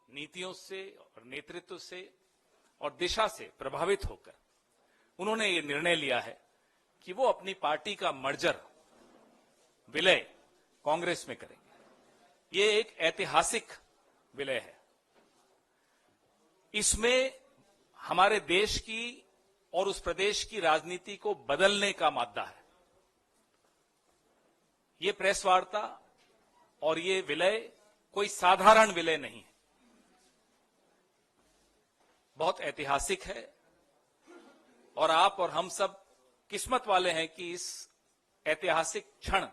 नीतियों से और नेतृत्व से और दिशा से प्रभावित होकर उन्होंने ये निर्णय लिया है कि वो अपनी पार्टी का मर्जर विलय कांग्रेस में करेंगे। ये एक ऐतिहासिक विलय है। इसमें हमारे देश की और उस प्रदेश की राजनीति को बदलने का मादा है। ये प्रेस वार्ता और ये विलय कोई साधारण विलय नहीं है, बहुत ऐतिहासिक है और आप और हम सब किस्मत वाले हैं कि इस ऐतिहासिक क्षण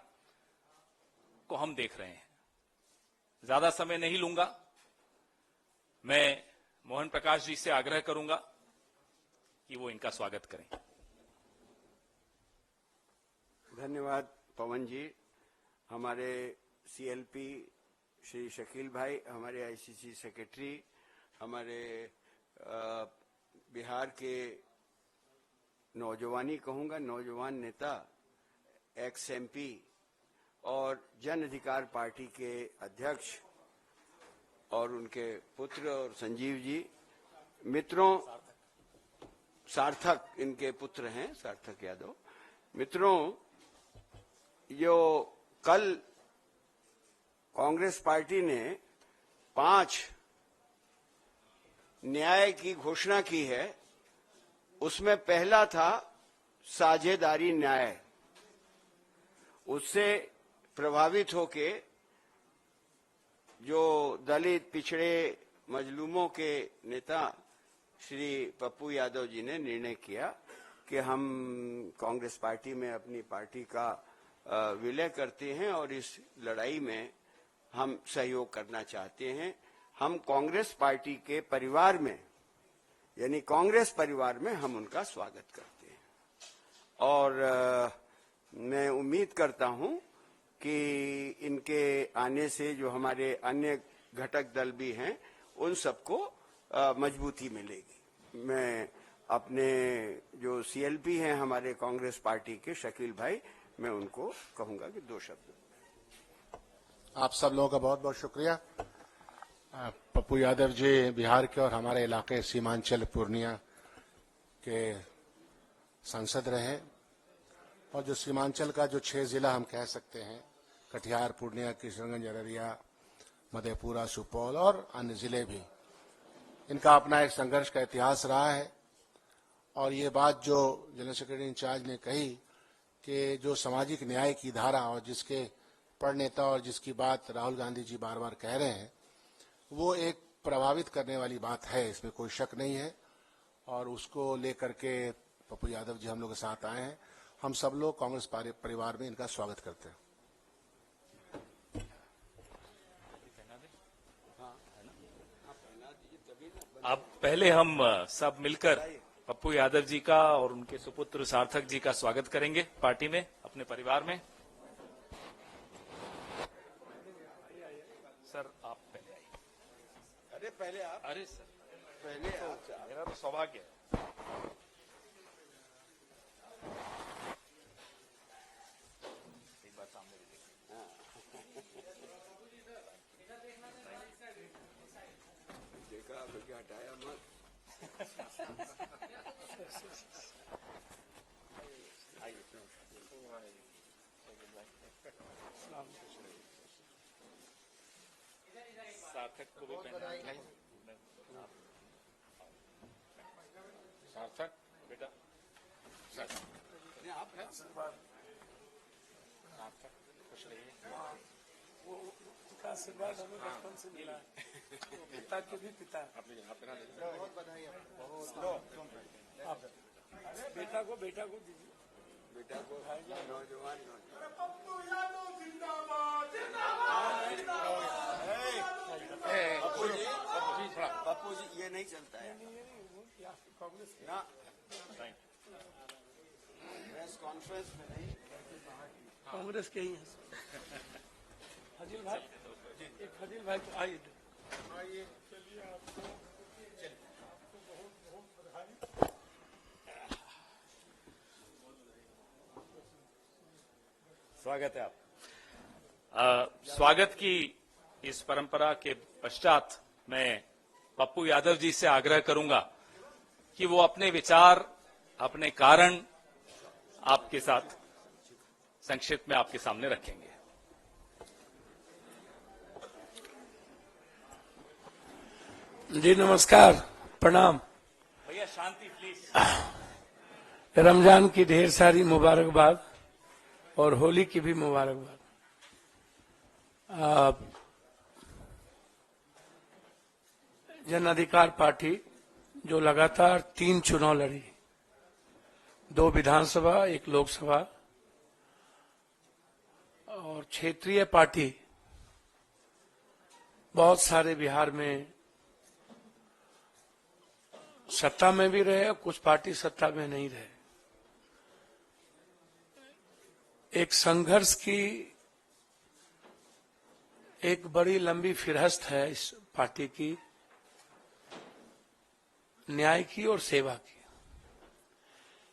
को हम देख रहे हैं। ज्यादा समय नहीं लूंगा। मैं मोहन प्रकाश जी से आग्रह करूंगा कि वो इनका स्वागत करें। धन्यवाद पवन जी। हमारे सीएलपी श्री शकील भाई, हमारे आईसीसी सेक्रेटरी, हमारे बिहार के नौजवान नेता, एक्स एमपी और जन अधिकार पार्टी के अध्यक्ष और उनके पुत्र और संजीव जी, मित्रों, सार्थक इनके पुत्र हैं, सार्थक यादव। मित्रों, जो कल कांग्रेस पार्टी ने 5 न्याय की घोषणा की है, उसमें पहला था साझेदारी न्याय। उससे प्रभावित होके जो दलित पिछड़े मजलूमों के नेता श्री पप्पू यादव जी ने निर्णय किया कि हम कांग्रेस पार्टी में अपनी पार्टी का विलय करते हैं और इस लड़ाई में हम सहयोग करना चाहते हैं। हम कांग्रेस पार्टी के परिवार में, यानी कांग्रेस परिवार में हम उनका स्वागत करते हैं और मैं उम्मीद करता हूं कि इनके आने से जो हमारे अन्य घटक दल भी हैं उन सबको मजबूती मिलेगी। मैं अपने जो सीएलपी हैं हमारे कांग्रेस पार्टी के शकील भाई, मैं उनको कहूंगा कि 2 शब्द। आप सब लोगों का बहुत बहुत शुक्रिया। पप्पू यादव जी बिहार के और हमारे इलाके सीमांचल पूर्णिया के सांसद रहे और जो सीमांचल का जो 6 जिला हम कह सकते हैं, कटिहार, पूर्णिया, किशनगंज, अररिया, मधेपुरा, सुपौल और अन्य जिले भी, इनका अपना एक संघर्ष का इतिहास रहा है। और ये बात जो जनरल सेक्रेटरी इंचार्ज ने कही कि जो सामाजिक न्याय की धारा और जिसके प्रणेता और जिसकी बात राहुल गांधी जी बार बार कह रहे हैं, वो एक प्रभावित करने वाली बात है, इसमें कोई शक नहीं है। और उसको लेकर के पप्पू यादव जी हम लोग के साथ आए हैं। हम सब लोग कांग्रेस परिवार में इनका स्वागत करते हैं। अब पहले हम सब मिलकर पप्पू यादव जी का और उनके सुपुत्र सार्थक जी का स्वागत करेंगे पार्टी में, अपने परिवार में। सर आप पहले आइए। अरे पहले आप। अरे सर पहले आप। मेरा तो सौभाग्य है। एक बात सामने भी देखिए। देखा आपने क्या हटाया मत। सार्थक को भी पहना है। सार्थक बेटा, आप हैं सार्थक खुश रहिए। वो उनका आशीर्वाद हमें बचपन से मिला है, पिता के भी पिता। बहुत बधाई आपको। बेटा को दीजिए। बेटा को नौजवान पप्पू जी ये नहीं चलता है कांग्रेस के ना, प्रेस कॉन्फ्रेंस में नहीं, कांग्रेस के ही हैं। फजील भाई, एक फजील भाई तो आइए। चलिए आपको बहुत बहुत बधाई। स्वागत है आप। स्वागत की इस परंपरा के पश्चात मैं पप्पू यादव जी से आग्रह करूंगा कि वो अपने विचार, अपने कारण आपके साथ संक्षिप्त में आपके सामने रखेंगे। जी नमस्कार, प्रणाम। भैया शांति प्लीज। रमजान की ढेर सारी मुबारकबाद और होली की भी मुबारकबाद। जन अधिकार पार्टी जो लगातार 3 चुनाव लड़ी, 2 विधानसभा, 1 लोकसभा, और क्षेत्रीय पार्टी बहुत सारे बिहार में सत्ता में भी रहे, कुछ पार्टी सत्ता में नहीं रहे। एक संघर्ष की एक बड़ी लंबी फिरहस्त है इस पार्टी की, न्याय की और सेवा की।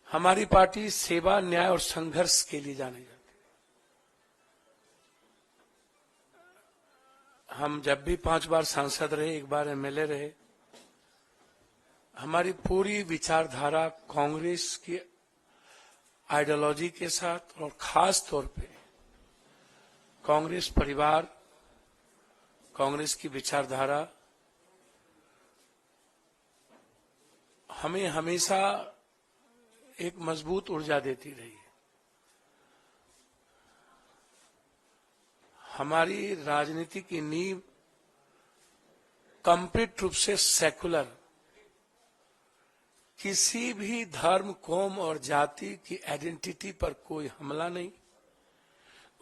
हमारी पार्टी सेवा, न्याय और संघर्ष के लिए जानी जाती है। हम जब भी 5 बार सांसद रहे, 1 बार एमएलए रहे, हमारी पूरी विचारधारा कांग्रेस की आइडियोलॉजी के साथ और खास तौर पे कांग्रेस परिवार, कांग्रेस की विचारधारा हमें हमेशा एक मजबूत ऊर्जा देती रही है। हमारी राजनीति की नींव कंप्लीट रूप से सेकुलर, किसी भी धर्म, कौम और जाति की आइडेंटिटी पर कोई हमला नहीं,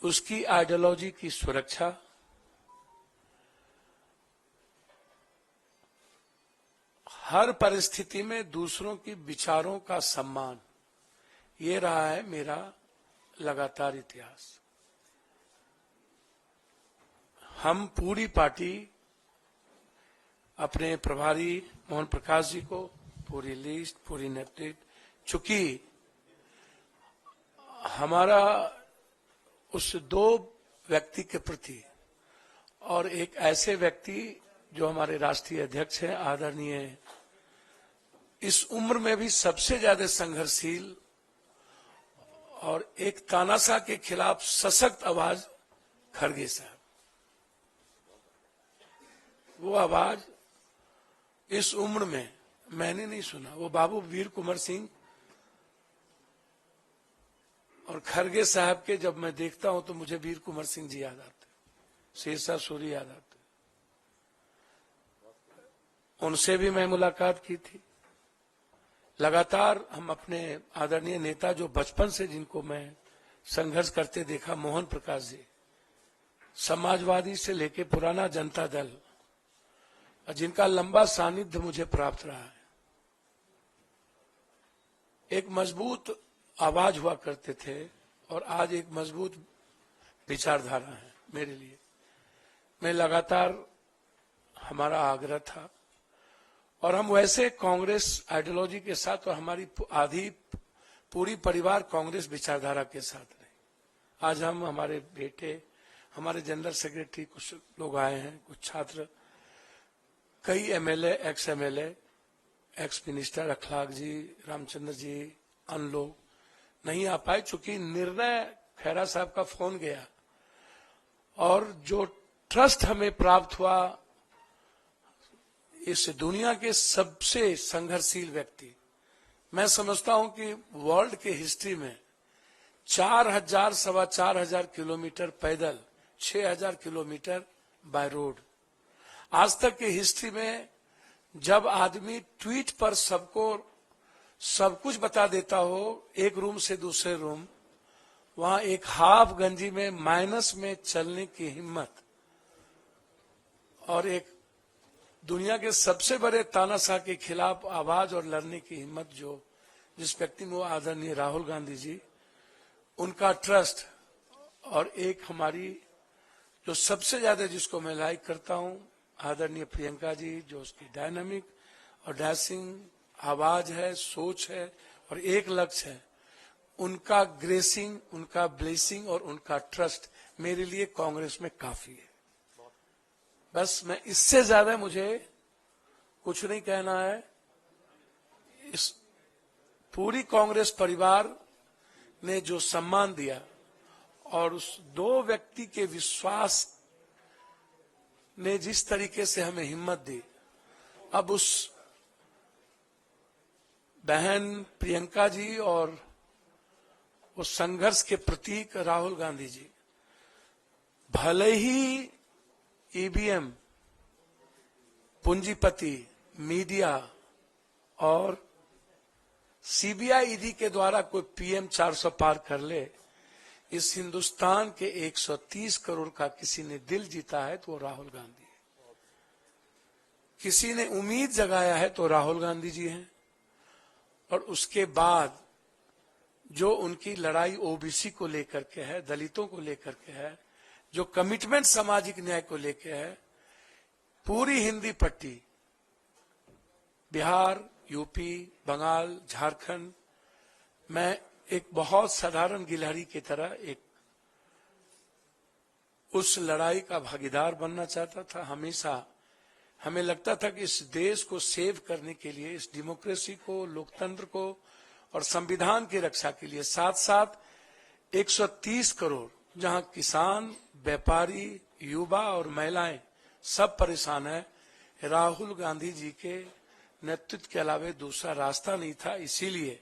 उसकी आइडियोलॉजी की सुरक्षा, हर परिस्थिति में दूसरों की विचारों का सम्मान, ये रहा है मेरा लगातार इतिहास। हम पूरी पार्टी अपने प्रभारी मोहन प्रकाश जी को, पूरी लिस्ट, पूरी नेतृत्व, चूंकि हमारा उस 2 व्यक्ति के प्रति और एक ऐसे व्यक्ति जो हमारे राष्ट्रीय अध्यक्ष हैं, आदरणीय, इस उम्र में भी सबसे ज्यादा संघर्षशील और एक तानाशाह के खिलाफ सशक्त आवाज खड़गे साहब। वो आवाज इस उम्र में मैंने नहीं सुना। वो बाबू वीर कुंवर सिंह और खड़गे साहब के जब मैं देखता हूं तो मुझे वीर कुंवर सिंह जी याद आते, शेरशाह सूरी याद आते। उनसे भी मैं मुलाकात की थी। लगातार हम अपने आदरणीय नेता जो बचपन से जिनको मैं संघर्ष करते देखा, मोहन प्रकाश जी, समाजवादी से लेके पुराना जनता दल, जिनका लंबा सानिध्य मुझे प्राप्त रहा है, एक मजबूत आवाज हुआ करते थे और आज एक मजबूत विचारधारा है मेरे लिए। मैं लगातार, हमारा आग्रह था और हम वैसे कांग्रेस आइडियोलॉजी के साथ और हमारी आधी पूरी परिवार कांग्रेस विचारधारा के साथ रहे। आज हम, हमारे बेटे, हमारे जनरल सेक्रेटरी, कुछ लोग आए हैं, कुछ छात्र, कई MLA, ex MLA, ex minister अखलाक जी, रामचंद्र जी, अन्य लोग नहीं आ पाए चूंकि निर्णय खैरा साहब का फोन गया और जो ट्रस्ट हमें प्राप्त हुआ इस दुनिया के सबसे संघर्षशील व्यक्ति, मैं समझता हूं कि वर्ल्ड के हिस्ट्री में 4,000 सवा 4,000 किलोमीटर पैदल, 6,000 किलोमीटर बाय रोड, आज तक की हिस्ट्री में जब आदमी ट्वीट पर सबको सब कुछ बता देता हो, एक रूम से दूसरे रूम, वहां एक हाफ गंजी में माइनस में चलने की हिम्मत और एक दुनिया के सबसे बड़े तानाशाह के खिलाफ आवाज और लड़ने की हिम्मत जो जिस व्यक्ति में, वो आदरणीय राहुल गांधी जी, उनका ट्रस्ट और एक हमारी जो सबसे ज्यादा जिसको मैं लाइक करता हूं, आदरणीय प्रियंका जी, जो उसकी डायनामिक और डैशिंग आवाज है, सोच है और एक लक्ष्य है, उनका ग्रेसिंग, उनका ब्लेसिंग और उनका ट्रस्ट मेरे लिए कांग्रेस में काफी है। बस मैं इससे ज्यादा मुझे कुछ नहीं कहना है। इस पूरी कांग्रेस परिवार ने जो सम्मान दिया और उस दो व्यक्ति के विश्वास ने जिस तरीके से हमें हिम्मत दी, अब उस बहन प्रियंका जी और उस संघर्ष के प्रतीक राहुल गांधी जी, भले ही ईवीएम, पूंजीपति, मीडिया और सीबीआई ईडी के द्वारा कोई पीएम 400 पार कर ले, इस हिंदुस्तान के 130 करोड़ का किसी ने दिल जीता है तो वो राहुल गांधी है। किसी ने उम्मीद जगाया है तो राहुल गांधी जी हैं। और उसके बाद जो उनकी लड़ाई ओबीसी को लेकर के है, दलितों को लेकर के है, जो कमिटमेंट सामाजिक न्याय को लेकर है, पूरी हिंदी पट्टी, बिहार, यूपी, बंगाल, झारखंड, मैं एक बहुत साधारण गिलहरी की तरह एक उस लड़ाई का भागीदार बनना चाहता था। हमेशा हमें लगता था कि इस देश को सेव करने के लिए, इस डेमोक्रेसी को, लोकतंत्र को और संविधान की रक्षा के लिए साथ साथ 130 करोड़, जहां किसान, व्यापारी, युवा और महिलाएं सब परेशान है, राहुल गांधी जी के नेतृत्व के अलावा दूसरा रास्ता नहीं था। इसीलिए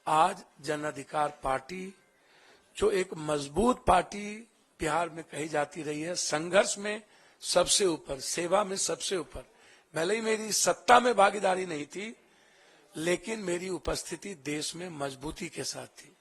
आज जन अधिकार पार्टी, जो एक मजबूत पार्टी बिहार में कही जाती रही है, संघर्ष में सबसे ऊपर, सेवा में सबसे ऊपर, भले ही मेरी सत्ता में भागीदारी नहीं थी, लेकिन मेरी उपस्थिति देश में मजबूती के साथ थी।